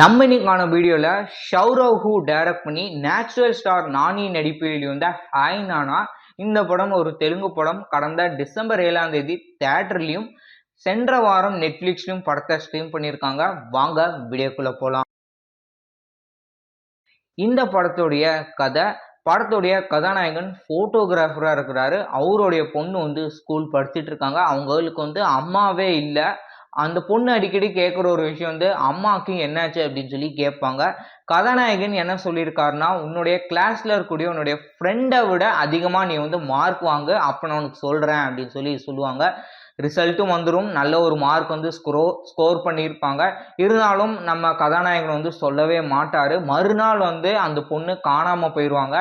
நம்ம இன்னைக்கான வீடியோவில் ஷௌரவ் ஹூ டைரக்ட் பண்ணி நேச்சுரல் ஸ்டார் நானி நடிப்பில் வந்த ஹாய் நானா இந்த படம் ஒரு தெலுங்கு படம். கடந்த டிசம்பர் 7ஆம் தேதி தியேட்டர்லையும் சென்ற வாரம் நெட்ஃப்ளிக்ஸ்லையும் படத்தை ஸ்ட்ரீம் பண்ணியிருக்காங்க. வாங்க வீடியோக்குள்ளே போகலாம். இந்த படத்துடைய கதாநாயகன் ஃபோட்டோகிராஃபராக இருக்கிறாரு. அவருடைய பொண்ணு ஸ்கூல் படிச்சுட்டு இருக்காங்க. அவங்களுக்கு அம்மாவே இல்லை. அந்த பொண்ணு அடிக்கடி கேட்குற ஒரு விஷயம் அம்மாவுக்கு என்னாச்சு அப்படின்னு சொல்லி கேட்பாங்க. கதாநாயகன் என்ன சொல்லியிருக்காருன்னா, உன்னுடைய கிளாஸில் இருக்கக்கூடிய உன்னுடைய ஃப்ரெண்டை விட அதிகமாக நீ மார்க் வாங்க, அப்போ நான் உனக்கு சொல்கிறேன் அப்படின்னு சொல்லுவாங்க. ரிசல்ட்டும் வந்துடும். நல்ல ஒரு மார்க் ஸ்கோர் பண்ணியிருப்பாங்க. இருந்தாலும் நம்ம கதாநாயகன் சொல்லவே மாட்டார். மறுநாள் அந்த பொண்ணு காணாமல் போயிடுவாங்க.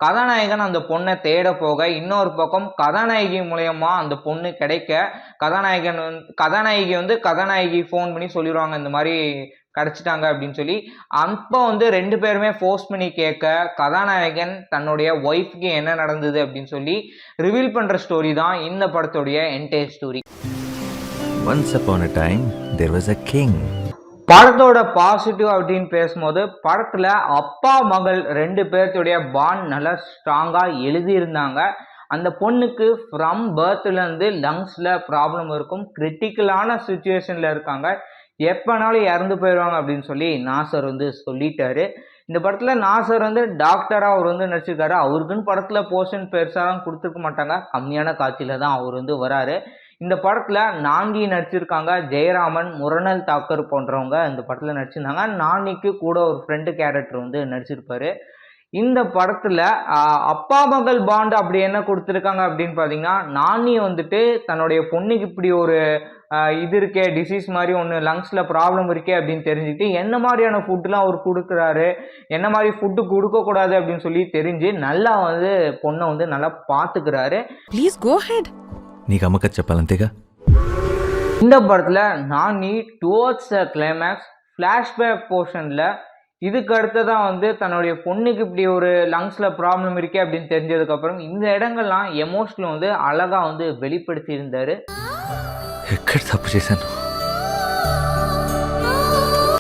கதாநாயகன் அந்த பொண்ணை தேட போக, இன்னொரு பக்கம் கதாநாயகி மூலயமா அந்த பொண்ணு கிடைக்க, கதாநாயகி ஃபோன் பண்ணி சொல்லிடுவாங்க இந்த மாதிரி கிடச்சிட்டாங்க அப்படின்னு சொல்லி. அப்போ 2 பேருமே ஃபோர்ஸ் பண்ணி கேட்க, கதாநாயகன் தன்னுடைய ஒய்ஃப்க்கு என்ன நடந்தது அப்படின்னு சொல்லி ரிவீல் பண்ணுற ஸ்டோரி தான் இந்த படத்துடைய entire story. Once upon a time, there was a king. படத்தோட பாசிட்டிவ் அப்படின்னு பேசும்போது, படத்தில் அப்பா மகள் 2 பேர்த்துடைய பாண்ட் நல்லா ஸ்ட்ராங்காக எழுதியிருந்தாங்க. அந்த பொண்ணுக்கு ஃப்ரம் பர்த்லேருந்து லங்ஸில் ப்ராப்ளம் இருக்கும். கிரிட்டிக்கலான சுச்சுவேஷனில் இருக்காங்க. எப்போனாலும் இறந்து போயிடுவாங்க அப்படின்னு சொல்லி நாசர் சொல்லிட்டாரு. இந்த படத்தில் நாசர் டாக்டராக அவர் நடிச்சிருக்காரு. அவருக்குன்னு படத்தில் போர்ஷன் பெருசாக கொடுத்துருக்க மாட்டாங்க. கம்மியான காட்சியில் தான் அவர் வராரு. இந்த படத்தில் நான்கி நடிச்சிருக்காங்க. ஜெயராமன், முரணல் தாக்கர் போன்றவங்க இந்த படத்தில் நடிச்சிருந்தாங்க. நானிக்கு கூட ஒரு ஃப்ரெண்டு கேரக்டர் நடிச்சிருப்பாரு. இந்த படத்தில் அப்பா மகள் பாண்டு அப்படி என்ன கொடுத்துருக்காங்க அப்படின்னு பார்த்தீங்கன்னா, நானி தன்னுடைய பொண்ணுக்கு இப்படி ஒரு இது இருக்கே, டிசீஸ் மாதிரி ஒன்று லங்ஸில் ப்ராப்ளம் இருக்கே அப்படின்னு தெரிஞ்சுக்கிட்டு என்ன மாதிரியான ஃபுட்டுலாம் அவர் கொடுக்குறாரு, என்ன மாதிரி ஃபுட்டு கொடுக்கக்கூடாது அப்படின்னு சொல்லி தெரிஞ்சு நல்லா பொண்ணை நல்லா பார்த்துக்கிறாரு. Please go head. நீ கமக்க చెప్పాలంతేగా. இந்த படத்தில் நானி டுவர்ட்ஸ் கிளைமேக்ஸ் ஃப்ளாஷ்பேக் போர்ஷனில் இதுக்கு அடுத்ததான் தன்னுடைய பொண்ணுக்கு இப்படி ஒரு லங்ஸில் ப்ராப்ளம் இருக்கே அப்படின்னு தெரிஞ்சதுக்கப்புறம் இந்த இடங்கள்லாம் எமோஷனல் அழகாக வெளிப்படுத்தி இருந்தார். ఎక్కడ తప్పు చేశాను?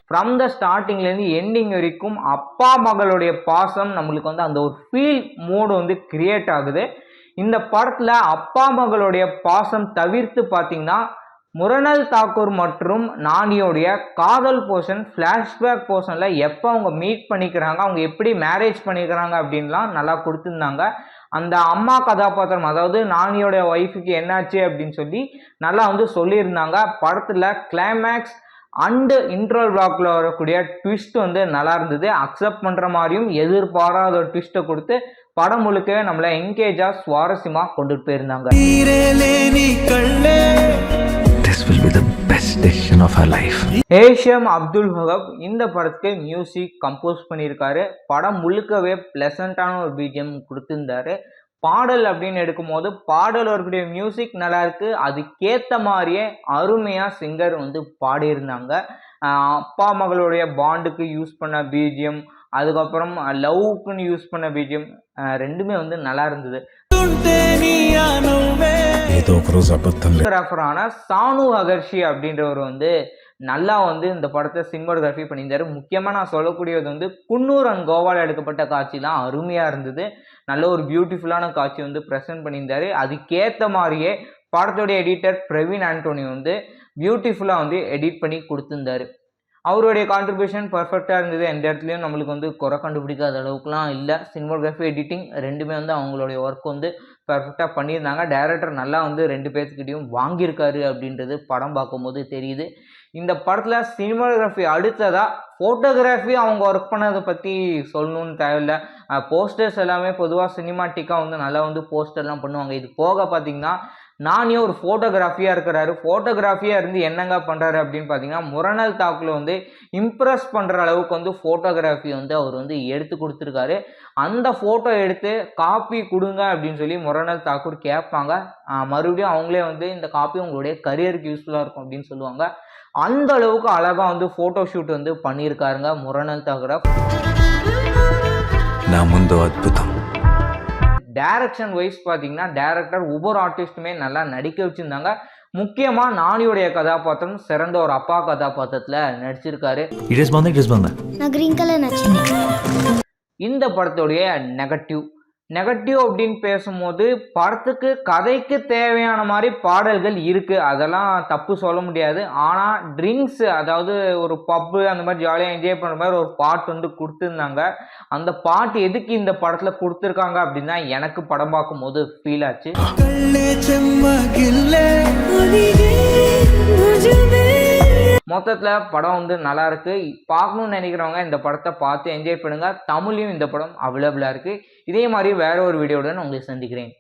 ஃப்ரம் த ஸ்டார்டிங்லேருந்து எண்டிங் வரைக்கும் அப்பா மகளுடைய பாசம் நம்மளுக்கு அந்த ஒரு ஃபீல் மூடு கிரியேட் ஆகுது. இந்த படத்தில் அப்பா மகளுடைய பாசம் தவிர்த்து பார்த்தீங்கன்னா, முரணல் தாக்கூர் மற்றும் நானியோடைய காதல் போர்ஷன், ஃப்ளாஷ்பேக் போர்ஷனில் எப்போ அவங்க மீட் பண்ணிக்கிறாங்க, அவங்க எப்படி மேரேஜ் பண்ணிக்கிறாங்க அப்படின்லாம் நல்லா கொடுத்துருந்தாங்க. அந்த அம்மா கதாபாத்திரம், அதாவது நானியோடைய ஒய்ஃபுக்கு என்னாச்சு அப்படின்னு சொல்லி நல்லா சொல்லியிருந்தாங்க. படத்தில் கிளைமேக்ஸ் அண்டு இன்ட்ரோல் பிளாக்ல வரக்கூடிய ட்விஸ்ட் நல்லா இருந்தது. அக்செப்ட் பண்ணுற மாதிரியும் எதிர்பாராத ஒரு ட்விஸ்ட்டை கொடுத்து படம் முழுக்கவே நம்மளை என்கேஜாக சுவாரஸ்யமாக கொண்டுட்டு போயிருந்தாங்க. ஹேஷம் அப்துல் வஹப் இந்த படத்துக்கு மியூசிக் கம்போஸ் பண்ணியிருக்காரு. படம் முழுக்கவே பிளசண்டான ஒரு பிஜிஎம் கொடுத்துருந்தாரு. பாடல் அப்படின்னு எடுக்கும்போது பாடல் வரக்கூடிய மியூசிக் நல்லா இருக்கு. அதுக்கேற்ற மாதிரியே அருமையாக சிங்கர் பாடியிருந்தாங்க. அப்பா மகளுடைய பாண்டுக்கு யூஸ் பண்ண பிஜிஎம், அதுக்கப்புறம் லவ்க்குன்னு யூஸ் பண்ண பிஜிஎம் ரெண்டுமே நல்லா இருந்தது. சானு அகர்ஷி அப்படின்றவர் நல்லா இந்த படத்தை சினிமாட்டோகிராஃபி பண்ணியிருந்தாரு. முக்கியமாக நான் சொல்லக்கூடியது குன்னூர் அண்ட் கோவாவில் எடுக்கப்பட்ட காட்சிலாம் அருமையாக இருந்தது. நல்ல ஒரு பியூட்டிஃபுல்லான காட்சி ப்ரெசென்ட் பண்ணியிருந்தாரு. அதுக்கேற்ற மாதிரியே படத்துடைய எடிட்டர் பிரவீன் ஆண்டோனி பியூட்டிஃபுல்லாக எடிட் பண்ணி கொடுத்துருந்தாரு. அவருடைய கான்ட்ரிபியூஷன் பர்ஃபெக்டாக இருந்தது. எந்த இடத்துலையும் நம்மளுக்கு குறை கண்டுபிடிக்காத அளவுக்குலாம் இல்லை. சினிமாட்டோகிராஃபி, எடிட்டிங் ரெண்டுமே அவங்களுடைய ஒர்க் பர்ஃபெக்டாக பண்ணியிருந்தாங்க. டைரக்டர் நல்லா 2 பேர்த்துக்கிட்டையும் வாங்கியிருக்காரு அப்படின்றது படம் பார்க்கும்போது தெரியுது. இந்த படத்தில் சினிமாட்டோகிராஃபி அடுத்ததாக ஃபோட்டோகிராஃபி அவங்க ஒர்க் பண்ணதை பற்றி சொல்லணும்னு தேவையில்லை. போஸ்டர்ஸ் எல்லாமே பொதுவாக சினிமாட்டிக்காக நல்லா போஸ்டர்லாம் பண்ணுவாங்க. இது போக பார்த்திங்கன்னா, நானே ஒரு ஃபோட்டோகிராஃபியாக இருக்கிறாரு. ஃபோட்டோகிராஃபியாக இருந்து என்னங்க பண்ணுறாரு அப்படின்னு பார்த்தீங்கன்னா, முரணல் தாக்கில் இம்ப்ரெஸ் பண்ணுற அளவுக்கு ஃபோட்டோகிராஃபி அவர் எடுத்து கொடுத்துருக்காரு. அந்த ஃபோட்டோ எடுத்து காப்பி கொடுங்க அப்படின்னு சொல்லி முரணல் தாக்கூர் கேட்பாங்க. மறுபடியும் அவங்களே இந்த காப்பி உங்களுடைய கரியருக்கு யூஸ்ஃபுல்லாக இருக்கும் அப்படின்னு சொல்லுவாங்க. அந்த அளவுக்கு அழகாக ஃபோட்டோ ஷூட் பண்ணியிருக்காருங்க முரணல் தாக்கூர். நான் முந்தோ அற்புதம். டைரக்ஷன் வைஸ் பார்த்தீங்கன்னா டைரக்டர் ஒவ்வொரு ஆர்டிஸ்ட்டுமே நல்லா நடிக்க வச்சுருந்தாங்க. முக்கியமாக நானியோடைய கதாபாத்திரம் சிறந்த ஒரு அப்பா கதாபாத்திரத்தில் நடிச்சிருக்காரு. It is Banda. நான் கிரீன் கலர் நடிச்சேன். இந்த படத்துடைய நெகட்டிவ் அப்படின்னு பேசும்போது படத்துக்கு கதைக்கு தேவையான மாதிரி பாடல்கள் இருக்குது, அதெல்லாம் தப்பு சொல்ல முடியாது. ஆனால் ட்ரிங்க்ஸ், அதாவது ஒரு பப்பு அந்த மாதிரி ஜாலியாக என்ஜாய் பண்ணுற மாதிரி ஒரு பாட்டு வந்து கொடுத்துருந்தாங்க. அந்த பாட்டு எதுக்கு இந்த படத்தில் கொடுத்துருக்காங்க அப்படின்னு தான் எனக்கு படம் பார்க்கும்போது ஃபீல் ஆச்சு. மொத்தத்தில் படம் வந்து நல்லா இருக்கு. பார்க்கணும்னு நினைக்கிறவங்க இந்த படத்தை பார்த்து என்ஜாய் பண்ணுங்க. தமிழ்லையும் இந்த படம் அவைலபிளாக இருக்குது. இதே மாதிரி வேற ஒரு வீடியோவுடன் உங்களை சந்திக்கிறேன்.